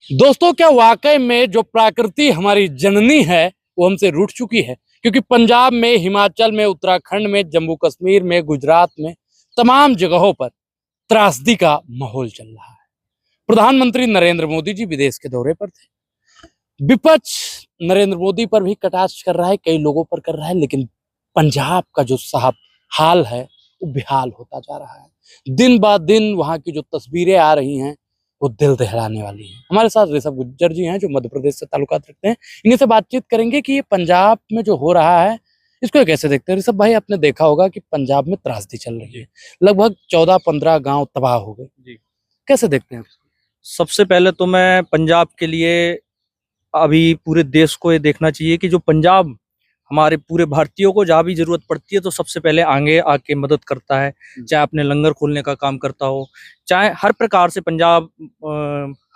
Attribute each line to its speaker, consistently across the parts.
Speaker 1: दोस्तों, क्या वाकई में जो प्रकृति हमारी जननी है वो हमसे रूठ चुकी है? क्योंकि पंजाब में, हिमाचल में, उत्तराखंड में, जम्मू कश्मीर में, गुजरात में, तमाम जगहों पर त्रासदी का माहौल चल रहा है। प्रधानमंत्री नरेंद्र मोदी जी विदेश के दौरे पर थे। विपक्ष नरेंद्र मोदी पर भी कटाक्ष कर रहा है, कई लोगों पर कर रहा है, लेकिन पंजाब का जो साहब हाल है वो बेहाल होता जा रहा है। दिन ब दिन वहां की जो तस्वीरें आ रही हैं वो दिल दहलाने वाली हैं। हमारे साथ ऋषभ गुज्जर जी हैं जो मध्य प्रदेश से ताल्लुकात रखते हैं। इन्हीं से बातचीत करेंगे कि ये पंजाब में जो हो रहा है इसको कैसे देखते हैं। ऋषभ भाई, आपने देखा होगा कि पंजाब में त्रासदी चल रही है, लगभग 14-15 गांव तबाह हो गए जी। कैसे देखते हैं?
Speaker 2: सबसे पहले तो मैं पंजाब के लिए अभी पूरे देश को ये देखना चाहिए कि जो पंजाब हमारे पूरे भारतीयों को जहाँ भी जरूरत पड़ती है तो सबसे पहले आगे आके मदद करता है। चाहे अपने लंगर खोलने का काम करता हो, चाहे हर प्रकार से पंजाब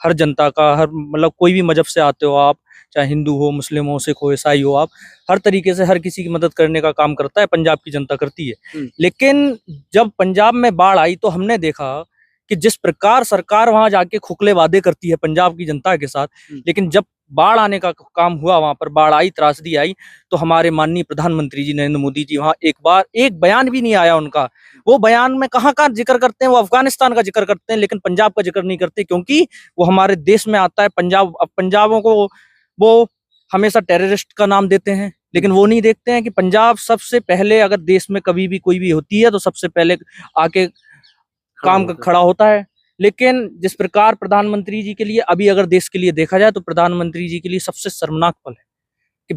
Speaker 2: हर जनता का, हर मतलब कोई भी मजहब से आते हो आप, चाहे हिंदू हो, मुस्लिम हो, सिख हो, ईसाई हो, आप हर तरीके से हर किसी की मदद करने का काम करता है। पंजाब की जनता करती है। लेकिन जब पंजाब में बाढ़ आई तो हमने देखा कि जिस प्रकार सरकार वहां जाके खोखले वादे करती है पंजाब की जनता के साथ, लेकिन जब बाढ़ आने का काम हुआ, वहां पर बाढ़ आई, त्रासदी आई, तो हमारे माननीय प्रधानमंत्री जी नरेंद्र मोदी जी वहां एक बार एक बयान भी नहीं आया उनका। वो बयान में कहाँ जिक्र करते हैं, वो अफगानिस्तान का जिक्र करते हैं, लेकिन पंजाब का जिक्र नहीं करते, क्योंकि वो हमारे देश में आता है। पंजाबों को वो हमेशा टेररिस्ट का नाम देते हैं, लेकिन वो नहीं देखते हैं कि पंजाब सबसे पहले अगर देश में कभी भी कोई भी होती है तो सबसे पहले आके काम खड़ा होता है। लेकिन जिस प्रकार प्रधानमंत्री जी के लिए अभी अगर देश के लिए देखा जाए तो प्रधानमंत्री जी के लिए सबसे शर्मनाक पल है कि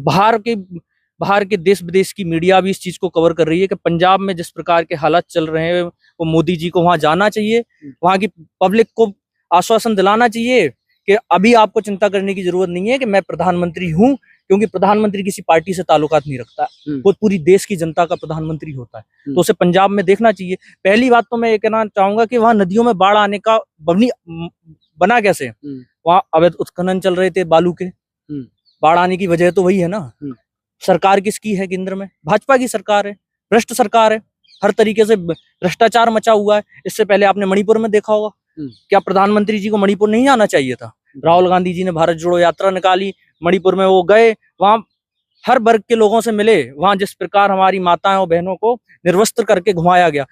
Speaker 2: बाहर के देश विदेश की मीडिया भी इस चीज को कवर कर रही है कि पंजाब में जिस प्रकार के हालात चल रहे हैं वो मोदी जी को वहां जाना चाहिए, वहां की पब्लिक को आश्वासन दिलाना चाहिए कि अभी आपको चिंता करने की जरूरत नहीं है कि मैं प्रधानमंत्री हूं, क्योंकि प्रधानमंत्री किसी पार्टी से ताल्लुकात नहीं रखता है, वो पूरी देश की जनता का प्रधानमंत्री होता है। तो उसे पंजाब में देखना चाहिए। पहली बात तो मैं ये कहना चाहूंगा कि वहां नदियों में बाढ़ आने का बना कैसे? वहां अवैध उत्खनन चल रहे थे बालू के, बाढ़ आने की वजह तो वही है ना। सरकार किसकी है केंद्र में? भाजपा की सरकार है, भ्रष्ट सरकार है, हर तरीके से भ्रष्टाचार मचा हुआ है। इससे पहले आपने मणिपुर में देखा होगा, क्या प्रधानमंत्री जी को मणिपुर नहीं जाना चाहिए था? राहुल गांधी जी ने भारत जोड़ो यात्रा निकाली, मणिपुर में वो गए, वहां हर वर्ग के लोगों से मिले, वहां जिस प्रकार हमारी माताएं और बहनों को निर्वस्त्र करके घुमाया गया,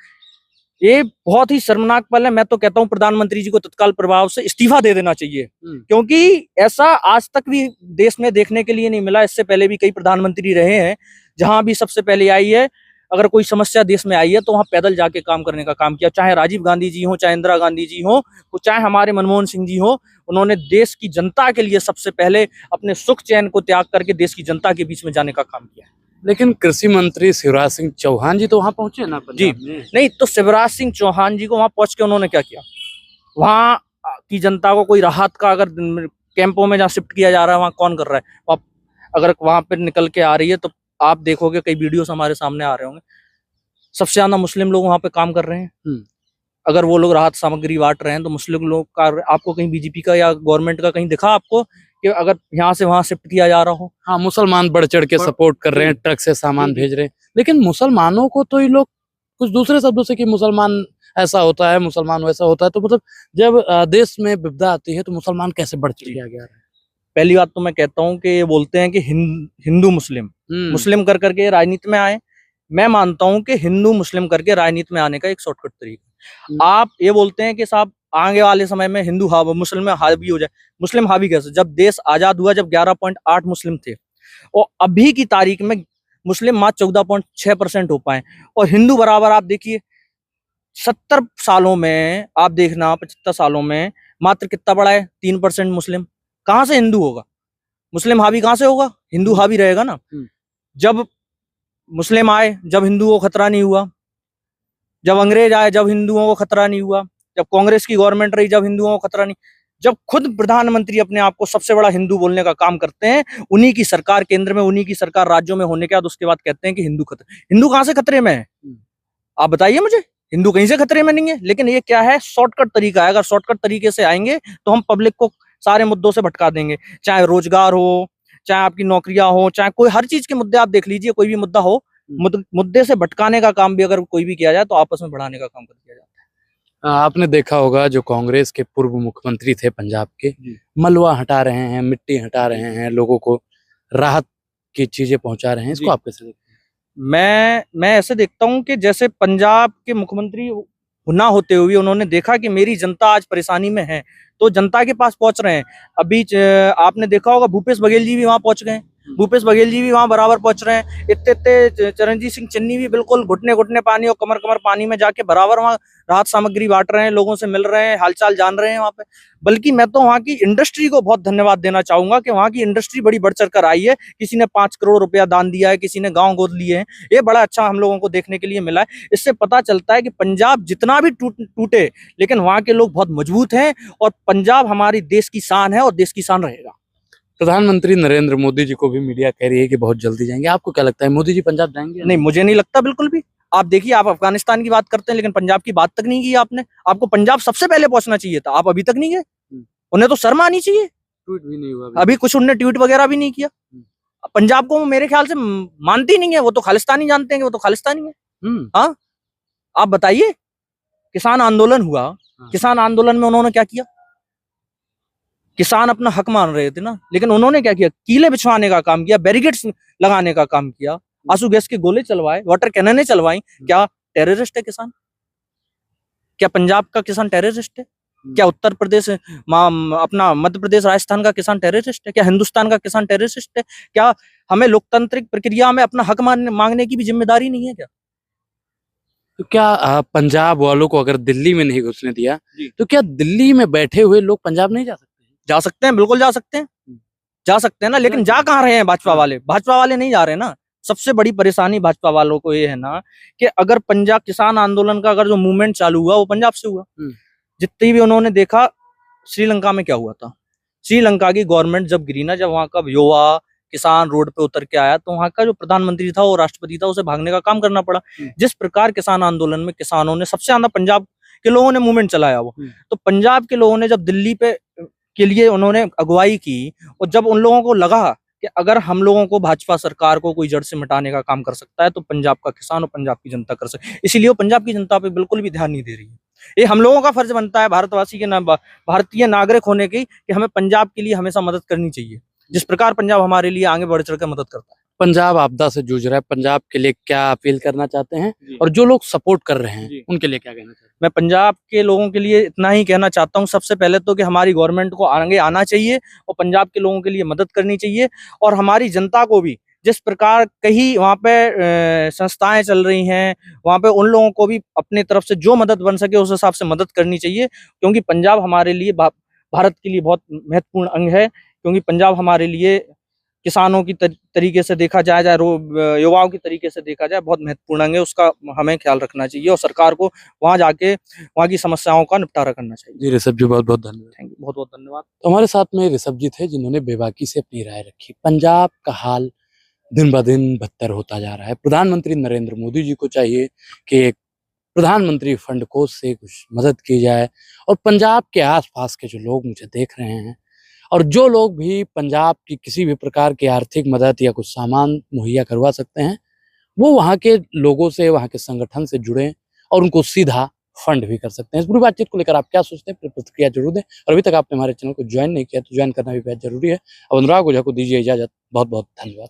Speaker 2: ये बहुत ही शर्मनाक पल है। मैं तो कहता हूं प्रधानमंत्री जी को तत्काल प्रभाव से इस्तीफा दे देना चाहिए, क्योंकि ऐसा आज तक भी देश में देखने के लिए नहीं मिला। इससे पहले भी कई प्रधानमंत्री रहे हैं, जहां भी सबसे पहले आई है अगर कोई समस्या देश में आई है तो वहां पैदल जाके काम करने का काम किया। चाहे राजीव गांधी जी हो, चाहे इंदिरा गांधी जी हो, चाहे हमारे मनमोहन सिंह जी हो, उन्होंने देश की जनता के लिए सबसे पहले अपने सुख चैन को त्याग करके देश की जनता के बीच में जाने का काम किया।
Speaker 1: लेकिन कृषि मंत्री शिवराज सिंह चौहान जी तो वहां पहुंचे ना
Speaker 2: जी नहीं, तो शिवराज सिंह चौहान जी को वहां पहुंच के उन्होंने क्या किया? वहां की जनता को कोई राहत का, अगर कैंपों में जहाँ शिफ्ट किया जा रहा है वहां कौन कर रहा है? अगर वहां पर निकल के आ रही है तो आप देखोगे कई वीडियोस हमारे सामने आ रहे होंगे, सबसे ज्यादा मुस्लिम लोग वहां पे काम कर रहे हैं। अगर वो लोग राहत सामग्री बांट रहे हैं तो मुस्लिम लोग का आपको कहीं बीजेपी का या गवर्नमेंट का कहीं दिखा आपको कि अगर यहाँ से वहां शिफ्ट किया जा रहा हो?
Speaker 1: हाँ, मुसलमान बढ़ चढ़ के सपोर्ट कर रहे हैं, ट्रक से सामान भेज रहे हैं, लेकिन मुसलमानों को तो ये लोग कुछ दूसरे शब्दों से कि मुसलमान ऐसा होता है, मुसलमान वैसा होता है, तो मतलब जब देश में विपदा आती है तो मुसलमान कैसे बढ़ चढ़ गया है?
Speaker 2: पहली बात तो मैं कहता हूँ कि ये बोलते हैं कि हिंदू मुस्लिम कर करके राजनीति में आए। मैं मानता हूं कि हिंदू मुस्लिम करके राजनीति में आने का एक शॉर्टकट तरीका। आप ये बोलते हैं कि साहब आगे वाले समय में हिंदू मुस्लिम हावी हो जाए। मुस्लिम हावी कैसे? जब देश आजाद हुआ, जब 11.8 मुस्लिम थे, और अभी की तारीख में मुस्लिम मात्र 14.6% हो पाए, और हिंदू बराबर आप देखिए 70 सालों में, आप देखना 75 सालों में मात्र कितना बढ़ा है? 3% मुस्लिम। कहां से हिंदू होगा? मुस्लिम हावी कहां से होगा? हिंदू हावी रहेगा ना। जब मुस्लिम आए, जब हिंदुओं को खतरा नहीं हुआ, जब अंग्रेज आए, जब हिंदुओं को खतरा नहीं हुआ, जब कांग्रेस की गवर्नमेंट रही, जब हिंदुओं को खतरा नहीं, जब खुद प्रधानमंत्री अपने आप को सबसे बड़ा हिंदू बोलने का काम करते हैं, उन्हीं की सरकार केंद्र में, उन्हीं की सरकार राज्यों में होने के बाद उसके बाद कहते हैं कि हिंदू खतरे। हिंदू कहां से खतरे में है? आप बताइए मुझे। हिंदू कहीं से खतरे में नहीं है। लेकिन ये क्या है? शॉर्टकट तरीका है। अगर शॉर्टकट तरीके से आएंगे तो हम पब्लिक को सारे मुद्दों से भटका देंगे, चाहे रोजगार हो, चाहे आपकी नौकरियां हो, चाहे कोई हर चीज के मुद्दे आप देख लीजिए, कोई भी मुद्दा हो, मुद्दे से भटकाने का काम भी अगर कोई भी किया जाए तो आपस में बढ़ाने का काम कर दिया जाता है।
Speaker 1: आपने देखा होगा जो कांग्रेस के पूर्व मुख्यमंत्री थे पंजाब के,
Speaker 2: जी।
Speaker 1: मलबा हटा रहे हैं, मिट्टी हटा रहे हैं, लोगों को राहत की चीजें पहुंचा रहे हैं, इसको
Speaker 2: जी।
Speaker 1: आप कैसे देखते हैं?
Speaker 2: मैं ऐसे देखता हूँ कि जैसे पंजाब के मुख्यमंत्री ना होते हुए उन्होंने देखा कि मेरी जनता आज परेशानी में है, तो जनता के पास पहुंच रहे हैं। अभी आपने देखा होगा भूपेश बघेल जी भी वहां पहुंच गए। भूपेश बघेल जी भी वहां बराबर पहुंच रहे हैं। इतने चरणजीत सिंह चन्नी भी बिल्कुल घुटने घुटने पानी और कमर कमर पानी में जाके बराबर वहां राहत सामग्री बांट रहे हैं, लोगों से मिल रहे हैं, हालचाल जान रहे हैं वहां पे। बल्कि मैं तो वहां की इंडस्ट्री को बहुत धन्यवाद देना चाहूंगा कि वहां की इंडस्ट्री बड़ी बढ़ चढ़ कर आई है। किसी ने 5 करोड़ रुपया दान दिया है, किसी ने गाँव गोद लिए हैं। ये बड़ा अच्छा हम लोगों को देखने के लिए मिला है। इससे पता चलता है कि पंजाब जितना भी टूटे, लेकिन वहां के लोग बहुत मजबूत हैं और पंजाब हमारी देश की शान है और देश की शान रहेगा।
Speaker 1: प्रधानमंत्री नरेंद्र मोदी जी को भी मीडिया कह रही है कि बहुत जल्दी जाएंगे, आपको क्या लगता है मोदी जी पंजाब जाएंगे या
Speaker 2: नहीं, मुझे नहीं लगता बिल्कुल भी। आप देखिए, आप अफगानिस्तान की बात करते हैं लेकिन पंजाब की बात तक नहीं की आपने। आपको पंजाब सबसे पहले पहुंचना चाहिए था, आप अभी तक नहीं गए। उन्हें तो शर्म आनी चाहिए।
Speaker 1: ट्वीट भी नहीं हुआ
Speaker 2: अभी कुछ उनने ट्वीट वगैरह भी नहीं किया। पंजाब को मेरे ख्याल से मानती नहीं है, वो तो खालिस्तानी जानते हैं कि वो तो खालिस्तानी है। हाँ, आप बताइए, किसान आंदोलन हुआ, किसान आंदोलन में उन्होंने क्या किया? किसान अपना हक मान रहे थे ना, लेकिन उन्होंने क्या किया? कीले बिछवाने का काम किया, बैरिकेड्स लगाने का काम किया, आंसू गैस के गोले चलवाए, वाटर कैनने चलवाई। क्या टेररिस्ट है किसान? क्या पंजाब का किसान टेररिस्ट है? क्या उत्तर प्रदेश अपना मध्य प्रदेश राजस्थान का किसान टेररिस्ट है? क्या हिंदुस्तान का किसान टेररिस्ट है? क्या हमें लोकतांत्रिक प्रक्रिया में अपना हक मांगने की भी जिम्मेदारी नहीं है क्या?
Speaker 1: तो क्या पंजाब वालों को अगर दिल्ली में नहीं घुसने दिया
Speaker 2: जी।
Speaker 1: तो क्या दिल्ली में बैठे हुए लोग पंजाब नहीं जा सकते?
Speaker 2: जा सकते हैं, बिल्कुल जा सकते हैं, जा सकते हैं ना, लेकिन जा कहाँ रहे हैं भाजपा वाले? भाजपा वाले नहीं जा रहे ना। सबसे बड़ी परेशानी भाजपा वालों को ये है ना कि अगर पंजाब किसान आंदोलन का अगर जो मूवमेंट चालू हुआ वो पंजाब से हुआ। जितनी भी उन्होंने देखा, श्रीलंका में क्या हुआ था? श्रीलंका की गवर्नमेंट जब गिरी ना, जब वहां का युवा किसान रोड पे उतर के आया, तो वहां का जो प्रधानमंत्री था, वो राष्ट्रपति था, उसे भागने का काम करना पड़ा। जिस प्रकार किसान आंदोलन में किसानों ने सबसे ज्यादा पंजाब के लोगों ने मूवमेंट चलाया, वो तो पंजाब के लोगों ने जब दिल्ली पे के लिए उन्होंने अगुवाई की, और जब उन लोगों को लगा कि अगर हम लोगों को भाजपा सरकार को कोई जड़ से मिटाने का काम कर सकता है तो पंजाब का किसान और पंजाब की जनता कर सकती है। इसीलिए वो पंजाब की जनता पे बिल्कुल भी ध्यान नहीं दे रही है। ये हम लोगों का फर्ज बनता है भारतवासी के भारतीय नागरिक होने की कि हमें पंजाब के लिए हमेशा मदद करनी चाहिए, जिस प्रकार पंजाब हमारे लिए आगे बढ़ चढ़ कर मदद करता है।
Speaker 1: पंजाब आपदा से जूझ रहा है, पंजाब के लिए क्या अपील करना चाहते हैं और जो लोग सपोर्ट कर रहे हैं उनके लिए क्या कहना चाहते हैं?
Speaker 2: मैं पंजाब के लोगों के लिए इतना ही कहना चाहता हूँ, सबसे पहले तो कि हमारी गवर्नमेंट को आगे आना चाहिए और पंजाब के लोगों के लिए मदद करनी चाहिए, और हमारी जनता को भी जिस प्रकार कई वहाँ पे संस्थाएं चल रही हैं, वहाँ पे उन लोगों को भी अपने तरफ से जो मदद बन सके उस हिसाब से मदद करनी चाहिए, क्योंकि पंजाब हमारे लिए भारत के लिए बहुत महत्वपूर्ण अंग है। क्योंकि पंजाब हमारे लिए किसानों की तरीके से देखा जाए, युवाओं की तरीके से देखा जाए, बहुत महत्वपूर्ण अंग है। उसका हमें ख्याल रखना चाहिए और सरकार को वहां जाके वहां की समस्याओं का निपटारा करना चाहिए।
Speaker 1: जी ऋषभ जी, बहुत बहुत धन्यवाद।
Speaker 2: थैंक यू, बहुत बहुत धन्यवाद।
Speaker 1: तो हमारे साथ में ऋषभ जी थे जिन्होंने बेबाकी से अपनी राय रखी। पंजाब का हाल दिन ब दिन बदतर होता जा रहा है। प्रधानमंत्री नरेंद्र मोदी जी को चाहिए कि एक प्रधानमंत्री फंड कोष से कुछ मदद की जाए, और पंजाब के आसपास के जो लोग मुझे देख रहे हैं और जो लोग भी पंजाब की किसी भी प्रकार की आर्थिक मदद या कुछ सामान मुहैया करवा सकते हैं, वो वहाँ के लोगों से, वहाँ के संगठन से जुड़ें और उनको सीधा फंड भी कर सकते हैं। इस पूरी बातचीत को लेकर आप क्या सोचते हैं, प्रतिक्रिया जरूर दें। और अभी तक आपने हमारे चैनल को ज्वाइन नहीं किया तो ज्वाइन करना भी बेहद जरूरी है। अब अनुराग ओझा को दीजिए इजाजत। बहुत बहुत धन्यवाद।